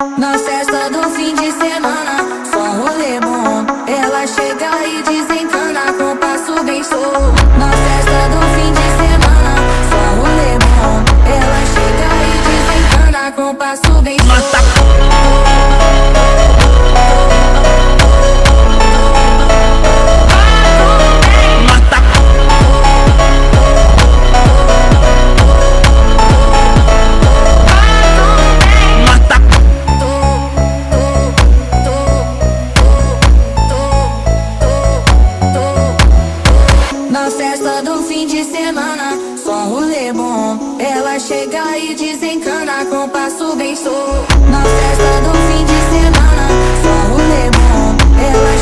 Na festa do fim de semana, só rolê bom. Ela chega e desencana com passo bem solto. Na festa do fim de semana, só rolê bom. Ela chega e desencana com passo bem solto. Na festa do fim de semana, só rolê bom. Ela chega e desencana com passo bem solto. Na festa do fim de semana, só rolê bom. Ela